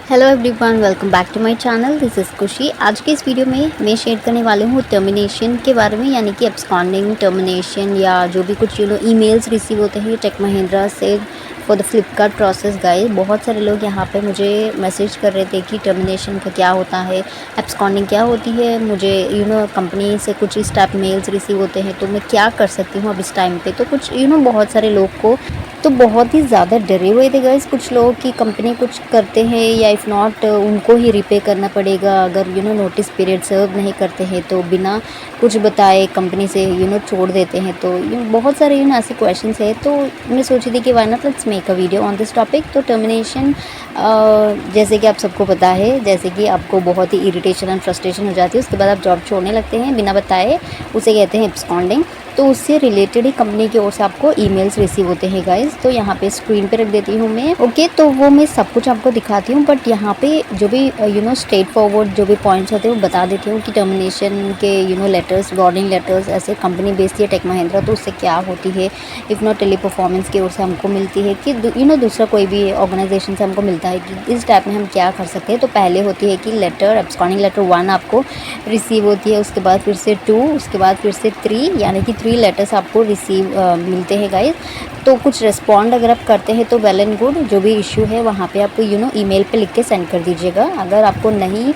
Hello everyone, welcome back to my channel. This is Khushi. आज के इस वीडियो में मैं शेयर करने वाली हूँ टर्मिनेशन के बारे में, यानी कि एब्सकॉन्डिंग, टर्मिनेशन या जो भी कुछ ईमेल्स रिसीव होते हैं टेक महिंद्रा से for the Flipkart process. Guys, बहुत सारे लोग यहाँ पे मुझे मैसेज कर रहे थे कि टर्मिनेशन का क्या होता है, एब्सकॉन्डिंग क्या होती है। मुझे कंपनी से कुछ इस टाइप मेल्स रिसीव होते हैं तो मैं क्या कर सकती हूँ अब इस टाइम पे। तो कुछ बहुत सारे लोग को तो बहुत ही ज़्यादा डरे हुए थे गाइस कुछ लोग कि कंपनी कुछ करते हैं या इफ़ नॉट उनको ही रिपे करना पड़ेगा अगर नोटिस पीरियड सर्व नहीं करते हैं तो बिना कुछ बताए कंपनी से छोड़ देते हैं। तो बहुत सारे ऐसे क्वेश्चंस है। तो मैं सोची थी कि why not let's make a video on this topic. तो टर्मिनेशन जैसे कि आप सबको पता है, जैसे कि आपको बहुत ही इरिटेशन एंड फ्रस्ट्रेशन हो जाती है, उसके बाद आप जॉब छोड़ने लगते हैं बिना बताए, उसे कहते हैं एब्सकॉन्डिंग। तो उससे रिलेटेड ही कंपनी की ओर से आपको ईमेल्स रिसीव होते हैं गाइस। तो यहाँ पे स्क्रीन पे रख देती हूँ मैं। ओके, तो वो मैं सब कुछ आपको दिखाती हूँ, बट यहाँ पे जो भी स्ट्रेट फॉरवर्ड जो भी पॉइंट्स होते हैं वो बता देती हूँ कि टर्मिनेशन के लेटर्स, वार्निंग लेटर्स ऐसे कंपनी बेचती है टेक महिंद्रा, तो उससे क्या होती है। इफ़ नॉट टेली परफॉर्मेंस की ओर से हमको मिलती है कि दूसरा कोई भी ऑर्गेनाइजेशन से हमको मिलता है कि इस टाइप में हम क्या कर सकते हैं। तो पहले होती है कि लेटर, एब्सकॉन्डिंग लेटर 1 आपको रिसीव होती है, उसके बाद फिर से 2, उसके बाद फिर से 3, यानी कि 3 लेटर्स आपको रिसीव मिलते हैं गाइस। तो कुछ रिस्पॉन्ड अगर आप करते हैं तो वेल एंड गुड, जो भी इशू है वहाँ पे आपको ईमेल पे लिख के सेंड कर दीजिएगा। अगर आपको नहीं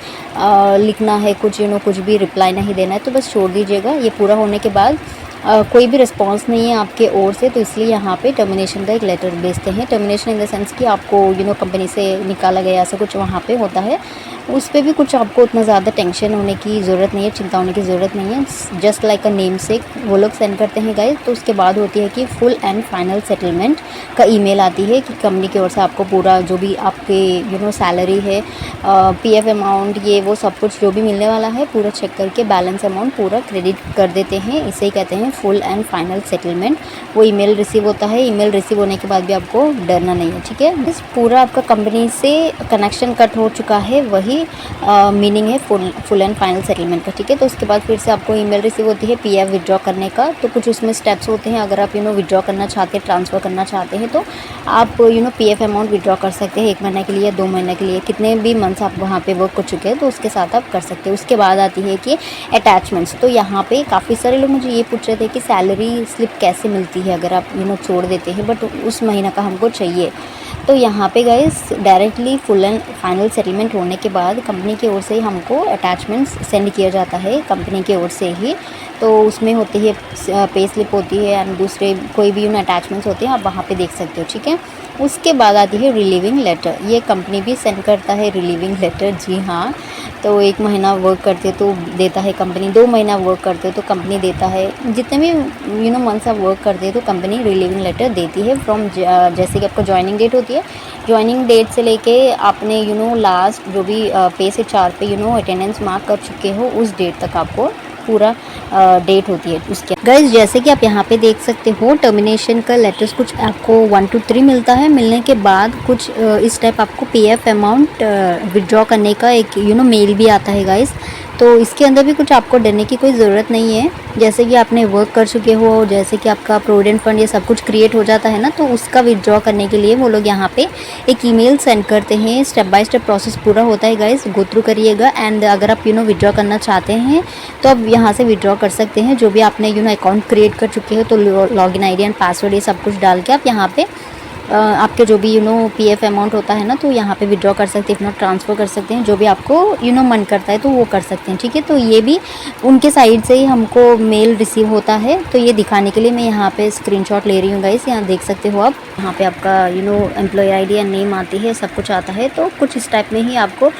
लिखना है कुछ कुछ भी रिप्लाई नहीं देना है तो बस छोड़ दीजिएगा। ये पूरा होने के बाद कोई भी रिस्पांस नहीं है आपके ओर से, तो इसलिए यहाँ पे टर्मिनेशन का एक लेटर भेजते हैं। टर्मिनेशन इन द सेंस कि आपको कंपनी से निकाला गया ऐसा कुछ वहाँ पे होता है। उस पर भी कुछ आपको उतना ज़्यादा टेंशन होने की ज़रूरत नहीं है, चिंता होने की ज़रूरत नहीं है। जस्ट लाइक अ नेम से वो लोग सेंड करते हैं गाइस। तो उसके बाद होती है कि फुल एंड फाइनल सेटलमेंट का ईमेल आती है कि कंपनी की ओर से आपको पूरा जो भी आपके सैलरी है, पीएफ अमाउंट, ये वो सब कुछ जो भी मिलने वाला है पूरा चेक करके बैलेंस अमाउंट पूरा क्रेडिट कर देते हैं। इसे ही कहते हैं फुल एंड फाइनल सेटलमेंट। वो ईमेल रिसीव होता है। ईमेल रिसीव होने के बाद भी आपको डरना नहीं है, ठीक है। बस पूरा आपका कंपनी से कनेक्शन कट हो चुका है, वही मीनिंग है फुल एंड फाइनल सेटलमेंट का, ठीक है। तो उसके बाद फिर से आपको ईमेल रिसीव होती है पीएफ विड्रॉ करने का। तो कुछ उसमें स्टेप्स होते हैं। अगर आप विड्रॉ करना चाहते हैं, ट्रांसफ़र करना चाहते हैं, तो आप पीएफ अमाउंट विड्रॉ कर सकते हैं 1 महीने के लिए, 2 महीने के लिए, कितने भी मंथ्स आप वहाँ पे वर्क कर चुके हैं तो उसके साथ आप कर सकते हैं। उसके बाद आती है कि अटैचमेंट्स। तो यहाँ पे काफ़ी सारे लोग मुझे ये पूछ रहे थे कि सैलरी स्लिप कैसे मिलती है अगर आप छोड़ देते हैं बट उस महीना का हमको चाहिए। तो यहाँ पे guys directly full and final settlement होने के बाद कंपनी की ओर से ही हमको अटैचमेंट्स सेंड किया जाता है कंपनी की ओर से ही। तो उसमें होती है पे स्लिप होती है एंड दूसरे कोई भी अटैचमेंट्स होते हैं, आप वहाँ पे देख सकते हो, ठीक है। उसके बाद आती है रिलीविंग लेटर। ये कंपनी भी सेंड करता है रिलीविंग लेटर, जी हाँ। तो 1 महीना वर्क करते तो देता है कंपनी, 2 महीना वर्क करते तो कंपनी देता है, जितने भी मंथ्स आप वर्क करते हैं तो कंपनी रिलीविंग लेटर देती है फ्रॉम जैसे कि आपको ज्वाइनिंग डेट होती है, ज्वाइनिंग डेट से लेके आपने लास्ट जो भी पे से 4 पे अटेंडेंस मार्क कर चुके हो उस डेट तक आपको पूरा डेट होती है उसके। गाइस, जैसे कि आप यहाँ पे देख सकते हो टर्मिनेशन का लेटर्स कुछ आपको 1 to 3 मिलता है। मिलने के बाद कुछ इस टाइप आपको पीएफ अमाउंट विड्रॉ करने का एक मेल भी आता है गाइस। तो इसके अंदर भी कुछ आपको डरने की कोई ज़रूरत नहीं है। जैसे कि आपने वर्क कर चुके हो, जैसे कि आपका प्रोविडेंट फंड ये सब कुछ क्रिएट हो जाता है ना, तो उसका विड्रॉ करने के लिए वो लोग यहाँ पे एक ईमेल सेंड करते हैं। स्टेप बाय स्टेप प्रोसेस पूरा होता है गाइस, गो थ्रू करिएगा। एंड अगर आप विड्रॉ करना चाहते हैं तो आप यहाँ से विड्रॉ कर सकते हैं। जो भी आपने अकाउंट क्रिएट कर चुके हो तो लॉगिन आईडी एंड पासवर्ड ये सब कुछ डाल के आप यहाँ पे आपके जो भी पीएफ अमाउंट होता है ना, तो यहाँ पे विड्रॉ कर सकते हैं, इतना ट्रांसफ़र कर सकते हैं, जो भी आपको मन करता है तो वो कर सकते हैं, ठीक है। तो ये भी उनके साइड से ही हमको मेल रिसीव होता है। तो ये दिखाने के लिए मैं यहाँ पे स्क्रीनशॉट ले रही हूँ गाइस, यहाँ देख सकते हो आप। यहाँ पे आपका एम्प्लॉय आईडी या नेम आती है, सब कुछ आता है। तो कुछ इस टाइप में ही आपको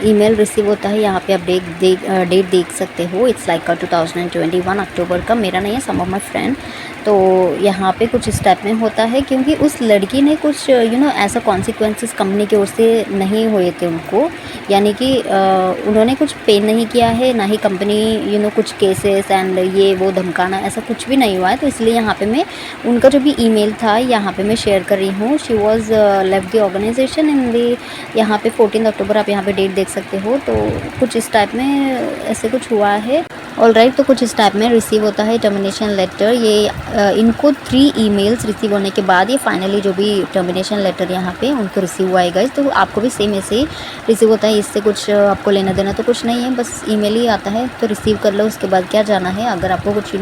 ईमेल रिसीव होता है। यहाँ पे आप डेट देख सकते हो, इट्स लाइक 2021 अक्टूबर का, मेरा नहीं है, सम ऑफ माई फ्रेंड। तो यहाँ पे कुछ इस टाइप में होता है क्योंकि उस लड़की ने कुछ ऐसा कॉन्सिक्वेंसेस कंपनी की ओर से नहीं हुए थे उनको, यानी कि उन्होंने कुछ पे नहीं किया है, ना ही कंपनी कुछ केसेस एंड ये वो धमकाना ऐसा कुछ भी नहीं हुआ है। तो इसलिए यहाँ पे मैं उनका जो भी ईमेल था यहाँ पे मैं शेयर कर रही हूँ। She was left the organisation in the, यहाँ पे 14 अक्टूबर आप यहाँ पे डेट देख सकते हो। तो कुछ इस टाइप में ऐसे कुछ हुआ है। ऑलराइट, तो कुछ इस टाइप में रिसीव होता है टर्मिनेशन लेटर। ये इनको 3 ईमेल्स रिसीव होने के बाद ये फाइनली जो भी टर्मिनेशन लेटर यहाँ पे उनको रिसीव हुआ है गाइस। तो आपको भी सेम ऐसे ही रिसीव होता है, इससे कुछ आपको लेना देना तो कुछ नहीं है, बस ईमेल ही आता है तो रिसीव कर लो। उसके बाद क्या जाना है, अगर आपको कुछ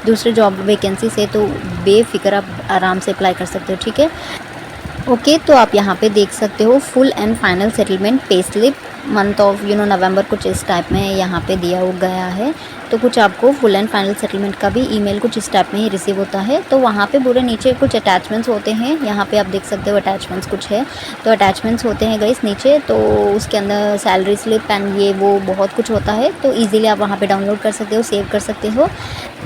दूसरे जॉब वैकेंसी से, तो बेफिक्र आप आराम से अप्लाई कर सकते हो, ठीक है। ओके, तो आप यहाँ पे देख सकते हो full and final settlement pay slip month of November, कुछ इस टाइप में यहाँ पे दिया हो गया है। तो कुछ आपको फुल एंड फाइनल सेटलमेंट का भी ईमेल कुछ इस टाइप में ही रिसीव होता है। तो वहाँ पे पूरे नीचे कुछ अटैचमेंट्स होते हैं, यहाँ पे आप देख सकते हो अटैचमेंट्स कुछ है, तो अटैचमेंट्स होते हैं गाइस नीचे। तो उसके अंदर सैलरी स्लिप एंड ये वो बहुत कुछ होता है, तो ईजिली आप वहाँ पे डाउनलोड कर सकते हो, सेव कर सकते हो।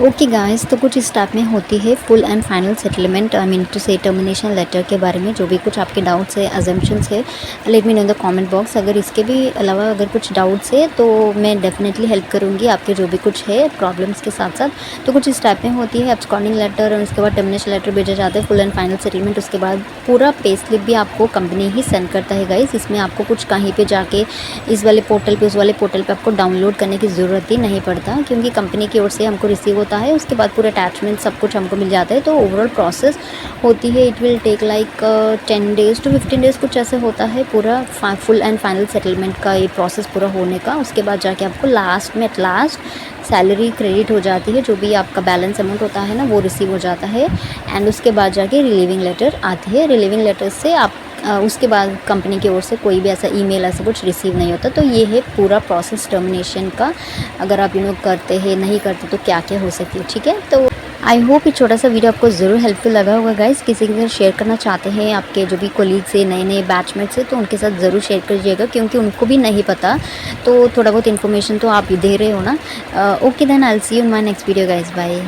ओके गाइस, तो कुछ इस टाइप में होती है full and final settlement, I mean to say termination letter के बारे में। जो भी कुछ आपके डाउट्स है, अजम्पशंस है, let me know in the comment box. अगर इसके भी अलावा अगर कुछ डाउट्स है तो मैं डेफिनेटली हेल्प करूँगी आपके जो भी कुछ है प्रॉब्लम्स के साथ साथ। तो कुछ इस टाइप में होती है एब्सकॉन्डिंग लेटर, और उसके बाद टर्मिनेशन लेटर भेजा जाता है, फुल एंड फाइनल सेटलमेंट। उसके बाद पूरा पे स्लिप भी आपको कंपनी ही सेंड करता है गाइस। इसमें आपको कुछ कहीं पे जाके इस वाले पोर्टल पे उस वाले पोर्टल पे आपको डाउनलोड करने की ज़रूरत ही नहीं पड़ता, क्योंकि कंपनी की ओर से हमको रिसीव होता है। उसके बाद पूरा अटैचमेंट सब कुछ हमको मिल जाता है। तो ओवरऑल प्रोसेस होती है, it will take like 10 days to 15 days कुछ ऐसे होता है पूरा फुल एंड फाइनल सेटलमेंट का ये प्रोसेस पूरा होने का। उसके बाद जाके आपको लास्ट में एट लास्ट सैलरी क्रेडिट हो जाती है, जो भी आपका बैलेंस अमाउंट होता है ना वो रिसीव हो जाता है। एंड उसके बाद जाके रिलीविंग लेटर आती है। रिलीविंग लेटर से आप उसके बाद कंपनी की ओर से कोई भी ऐसा ईमेल ऐसा कुछ रिसीव नहीं होता। तो ये है पूरा प्रोसेस टर्मिनेशन का। अगर आप करते हैं नहीं करते तो क्या क्या हो सकती है, ठीक है। तो आई होप ये छोटा सा वीडियो आपको ज़रूर हेल्पफुल लगा होगा गाइस। किसी के साथ शेयर करना चाहते हैं आपके जो भी कोलीग्स है, नए नए बैचमेट्स है, तो उनके साथ ज़रूर शेयर करिएगा, क्योंकि उनको भी नहीं पता। तो थोड़ा बहुत इन्फॉर्मेशन तो आप दे रहे हो ना। Okay then I will see you in my next video guys, bye.